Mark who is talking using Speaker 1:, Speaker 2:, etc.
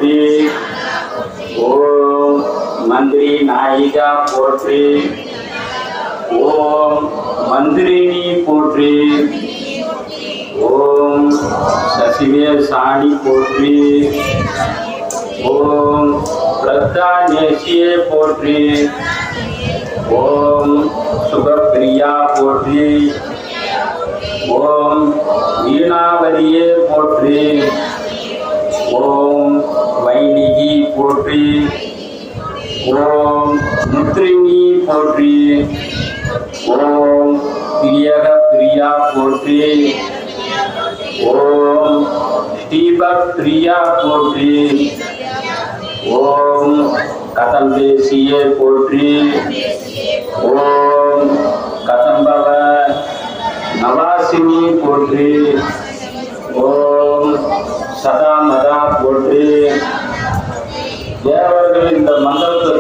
Speaker 1: போற்றி. ஓம் மந்திரி நாயிகா போற்றி. ஓம் மந்திரினி போற்றி. ஓம் சசிவே சாணி போற்றி. ஓம் பிரத்தானேசியே போற்றி. ஓம் சுகப்பிரியா போற்றி. ஓம் வீணாவதியே போற்றி. ஓம் வைணிகி போற்றி. ஓம் முத்ரிணி போற்றி. ஓம் பிரியக பிரியா போற்றி. ஓம் ஸ்ரீபக் பிரியா போற்றி. ஓம் கதம்பேசியே போற்றி. ஓம் கதம்பவ நவாசினி போற்றி. ஓம் சதாமதா போற்றி. தேவர்கள் இந்த மந்திரத்தை